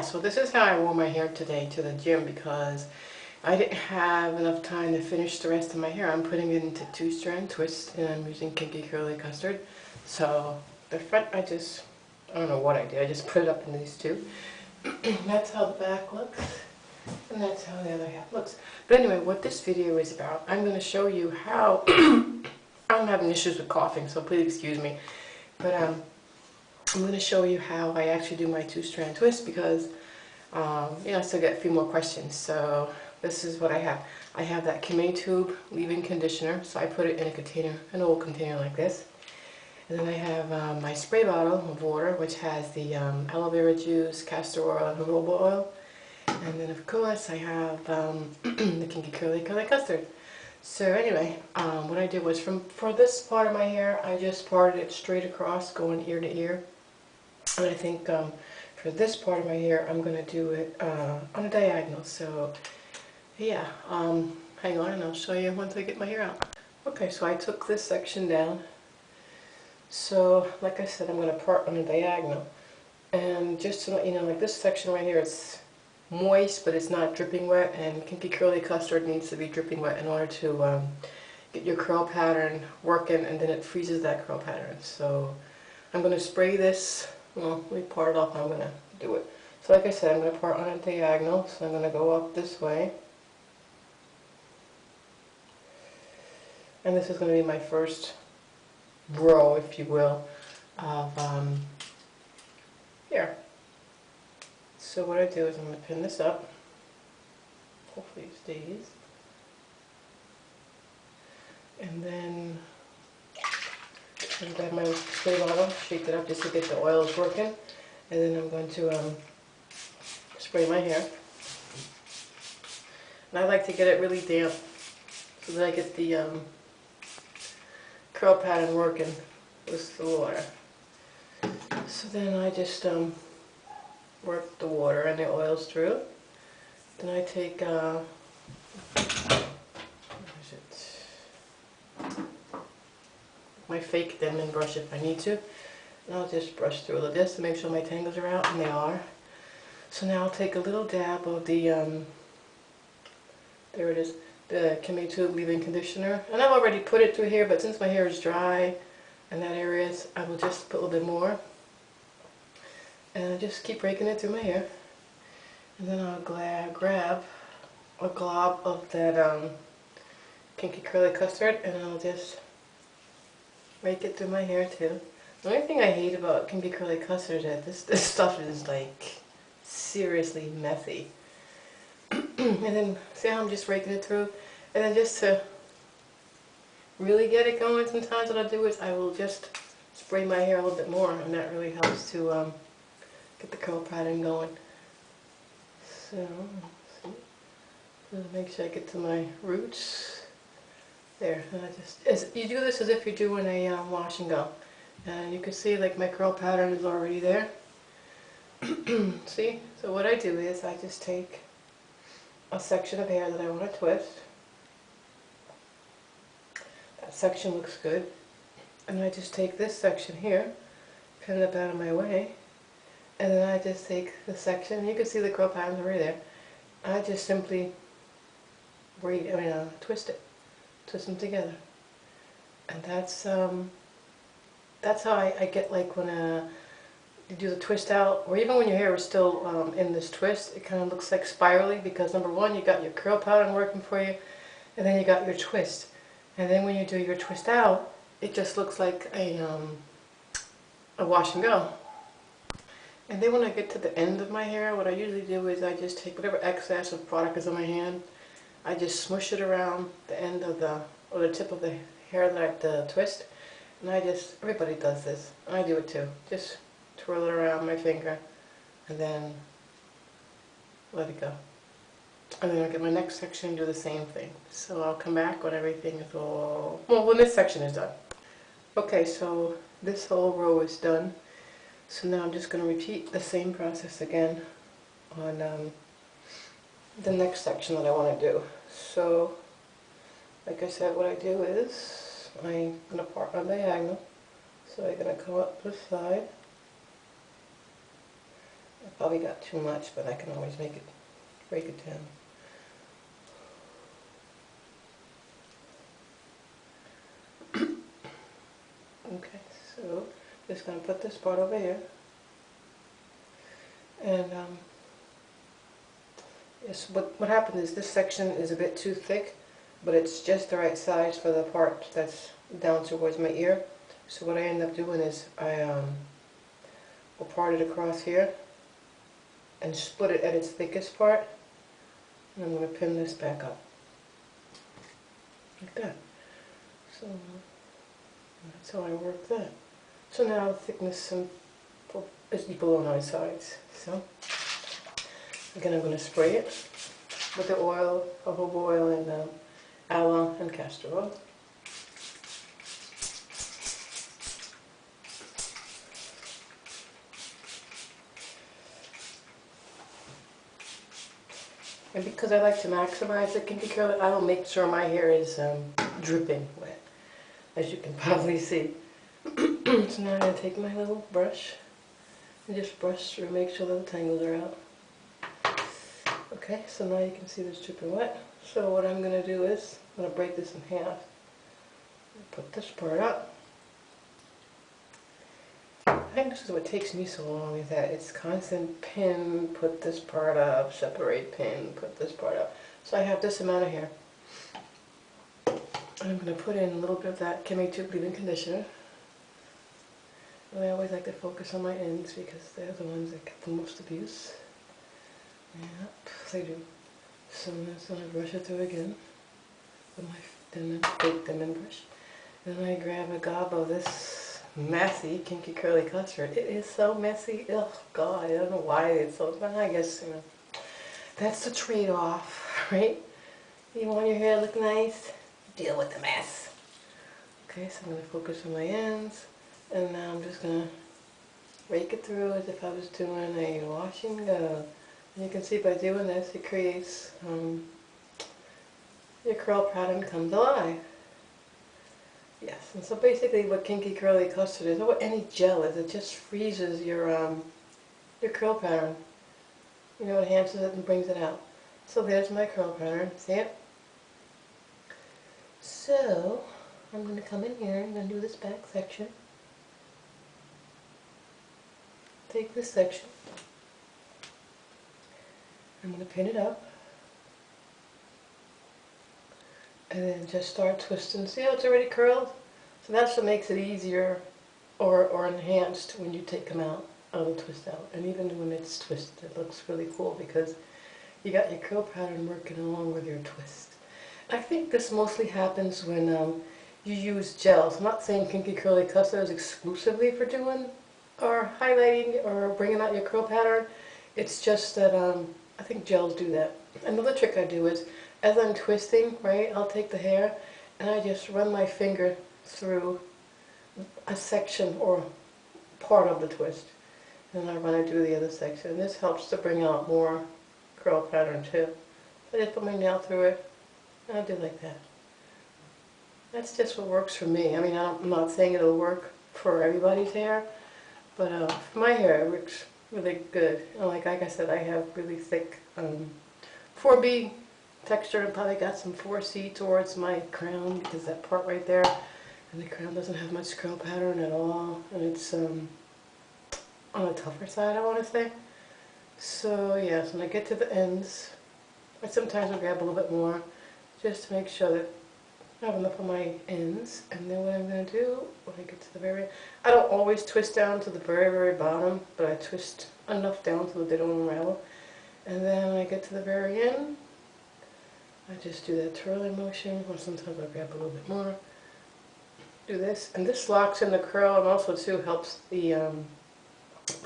Yeah, so this is how I wore my hair today to the gym because I didn't have enough time to finish the rest of my hair. I'm putting it into 2-strand twist and I'm using Kinky Curly Custard. So the front I don't know what I did, I just put it up in these two. That's how the back looks and that's how the other half looks. But anyway, what this video is about, I'm going to show you how, I'm having issues with coughing, so please excuse me. But I'm going to show you how I actually do my 2-strand twist because I still get a few more questions. So this is what I have. I have that Kime tube leave-in conditioner, so I put it in a container, an old container like this. And then I have my spray bottle of water, which has the aloe vera juice, castor oil, and jojoba oil. And then of course I have the Kinky Curly Custard. So anyway, what I did was for this part of my hair, I just parted it straight across, going ear to ear. And I think for this part of my hair, I'm going to do it on a diagonal. So yeah, hang on and I'll show you once I get my hair out. Okay, so I took this section down. So like I said, I'm going to part on a diagonal. And just to let you know, like this section right here, it's moist, but it's not dripping wet. And Kinky Curly Custard needs to be dripping wet in order to get your curl pattern working, and then it freezes that curl pattern. So I'm going to spray this. Well, let me part it off how I'm going to do it. So like I said, I'm going to part on a diagonal, so I'm going to go up this way. And this is going to be my first row, if you will, of hair. So what I do is I'm going to pin this up. Hopefully it stays. And then I'm grab my spray bottle, shake it up just to get the oils working, and then I'm going to spray my hair. And I like to get it really damp so that I get the curl pattern working with the water. So then I just work the water and the oils through. Then I take my fake Denman brush if I need to, and I'll just brush through this to make sure my tangles are out, and they are. So now I'll take a little dab of the there it is, the Kime tube leave-in conditioner, and I've already put it through here, but since my hair is dry and that area is, I will just put a little bit more, and I just keep raking it through my hair, and then I'll grab a glob of that Kinky Curly Custard, and I'll just rake it through my hair too. The only thing I hate about Kinky Curly Custard is that this stuff is like seriously messy. And then see how I'm just raking it through, and then just to really get it going, sometimes what I do is I will just spray my hair a little bit more, and that really helps to get the curl pattern going. So let's see, make sure I get to my roots. There, and you do this as if you're doing a wash and go. And you can see like my curl pattern is already there. See? So what I do is I just take a section of hair that I want to twist. That section looks good. And I just take this section here, pin it up out of my way, and then I just take the section, you can see the curl patterns already there. I just simply twist it. Twist them together, and that's how I get, like when you do the twist out, or even when your hair is still in this twist, it kind of looks like spirally, because number one, you got your curl pattern working for you, and then you got your twist, and then when you do your twist out, it just looks like a wash and go. And then when I get to the end of my hair, what I usually do is I just take whatever excess of product is on my hand, I just smush it around the end of or the tip of the hair that I have to twist, and everybody does this, I do it too, just twirl it around my finger, and then let it go. And then I'll get my next section and do the same thing. So I'll come back when everything is when this section is done. Okay, so this whole row is done. So now I'm just going to repeat the same process again on the next section that I want to do. So, like I said, what I do is I'm going to part on diagonal. So I'm going to come up this side, Probably got too much, but I can always break it down. Okay, so just going to put this part over here. And yes, what happened is this section is a bit too thick, but it's just the right size for the part that's down towards my ear. So what I end up doing is I will part it across here and split it at its thickest part. And I'm going to pin this back up. Like that. So that's how I work that. So now the thickness is equal on all sides. So again, I'm going to spray it with the oil, jojoba oil, and aloe and castor oil. And because I like to maximize the kinky curl, I will make sure my hair is dripping wet, as you can probably see. So now I'm going to take my little brush and just brush through, make sure the tangles are out. Okay, so now you can see this dripping wet. So what I'm going to do is, I'm going to break this in half. Put this part up. I think this is what takes me so long, is that it's constant pin, put this part up, separate, pin, put this part up. So I have this amount of hair. I'm going to put in a little bit of that Kimmy Tube leave-in conditioner. And I always like to focus on my ends because they're the ones that get the most abuse. Yep, they do. So I'm just going to brush it through again with my big thin brush. Then I grab a gob of this messy kinky curly custard. It is so messy. Oh God, I don't know why it's so fun. I guess, you know, that's the trade-off, right? You want your hair to look nice, deal with the mess. Okay, so I'm going to focus on my ends, and now I'm just going to rake it through as if I was doing a wash and go. And you can see by doing this, it creates, your curl pattern comes alive. Yes, and so basically what kinky curly custard is, or what any gel is, it just freezes your curl pattern. You know, it enhances it and brings it out. So there's my curl pattern, see it? So, I'm going to come in here, I'm going to do this back section. Take this section. I'm going to pin it up. And then just start twisting. See how it's already curled? So that's what makes it easier or enhanced when you take them out of the twist out. And even when it's twisted, it looks really cool because you got your curl pattern working along with your twist. I think this mostly happens when you use gels. I'm not saying kinky curly custard is exclusively for doing or highlighting or bringing out your curl pattern. It's just that I think gels do that. Another trick I do is, as I'm twisting, right, I'll take the hair and I just run my finger through a section or part of the twist. And I run it through the other section. And this helps to bring out more curl pattern too. So I just put my nail through it and I'll do like that. That's just what works for me. I mean, I'm not saying it'll work for everybody's hair, but for my hair it works really good. And like I said, I have really thick 4B texture, and probably got some 4C towards my crown because that part right there, and the crown doesn't have much curl pattern at all, and it's on the tougher side, I want to say. So yes, when I get to the ends, I sometimes will grab a little bit more just to make sure that I have enough on my ends. And then what I'm going to do when I get to the very end, I don't always twist down to the very bottom, but I twist enough down so that they don't unravel. And then when I get to the very end, I just do that twirling motion, or sometimes I grab a little bit more. Do this, and this locks in the curl, and also too helps the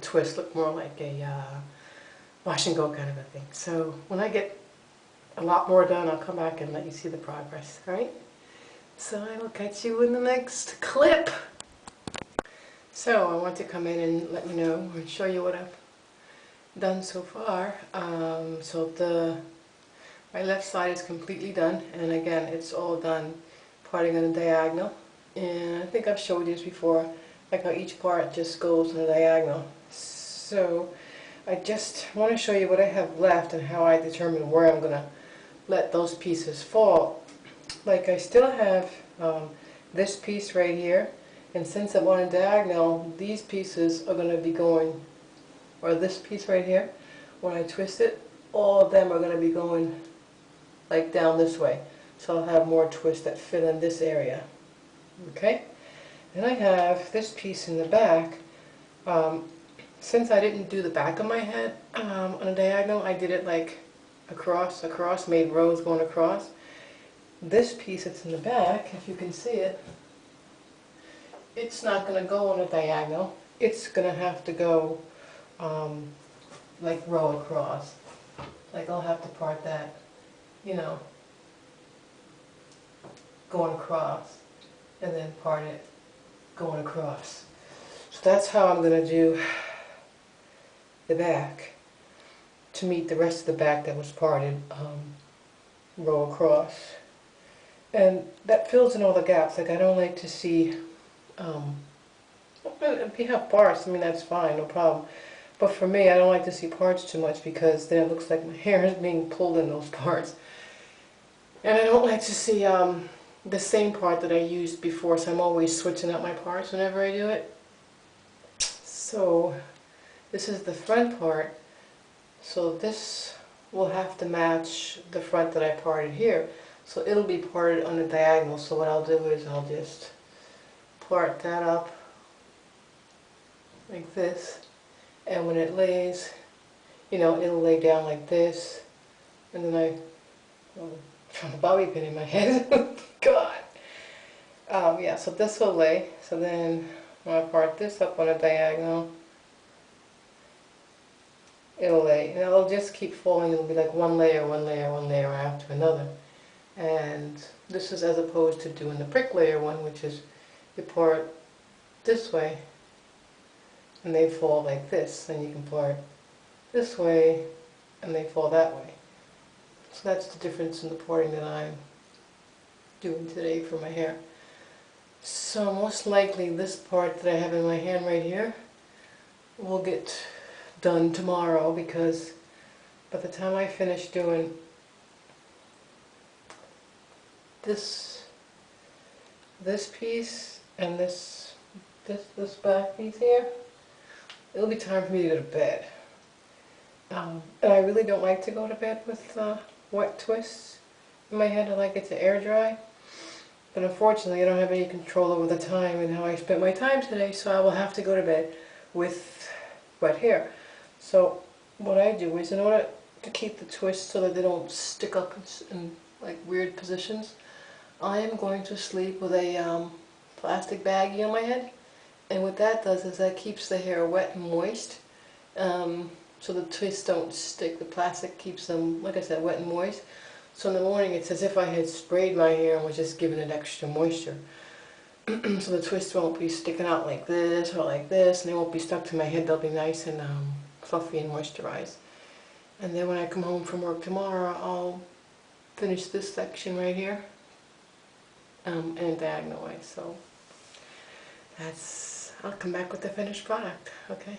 twist look more like a wash and go kind of a thing. So when I get a lot more done, I'll come back and let you see the progress. All right? So I will catch you in the next clip. So I want to come in and let you know and show you what I've done so far. My left side is completely done, and again, it's all done parting on a diagonal. And I think I've showed you this before, like how each part just goes on a diagonal. So I just want to show you what I have left and how I determine where I'm going to let those pieces fall. Like I still have this piece right here, and since I'm on a diagonal, these pieces are going to be going, or this piece right here, when I twist it, all of them are going to be going like down this way. So I'll have more twists that fit in this area. Okay? Then I have this piece in the back. Since I didn't do the back of my head on a diagonal, I did it like across, made rows going across. This piece that's in the back, if you can see it, it's not going to go on a diagonal. It's going to have to go like row across. Like I'll have to part that, you know, going across, and then part it going across. So that's how I'm going to do the back to meet the rest of the back that was parted, row across. And that fills in all the gaps. Like I don't like to see, if you have parts, I mean that's fine, no problem. But for me, I don't like to see parts too much because then it looks like my hair is being pulled in those parts. And I don't like to see the same part that I used before, so I'm always switching up my parts whenever I do it. So this is the front part, so this will have to match the front that I parted here. So it'll be parted on a diagonal, so what I'll do is I'll just part that up like this, and when it lays, you know, it'll lay down like this, and then I'm trying to bobby pin in my head. God! Yeah, so this will lay, so then when I part this up on a diagonal, it'll lay, and it'll just keep falling. It'll be like one layer after another. And this is as opposed to doing the prick layer one, which is you part this way and they fall like this. Then you can part this way and they fall that way. So that's the difference in the parting that I'm doing today for my hair. So most likely this part that I have in my hand right here will get done tomorrow, because by the time I finish doing this piece and this back piece here, it'll be time for me to go to bed. And I really don't like to go to bed with wet twists in my head. I like it to air dry. But unfortunately I don't have any control over the time and how I spent my time today, so I will have to go to bed with wet hair. So what I do is, in order to keep the twists so that they don't stick up in like weird positions, I am going to sleep with a plastic baggie on my head, and what that does is that keeps the hair wet and moist, so the twists don't stick. The plastic keeps them, like I said, wet and moist. So in the morning it's as if I had sprayed my hair and was just giving it extra moisture. So the twists won't be sticking out like this or like this, and they won't be stuck to my head. They'll be nice and fluffy and moisturized. And then when I come home from work tomorrow, I'll finish this section right here in a diagonal way. So I'll come back with the finished product, okay?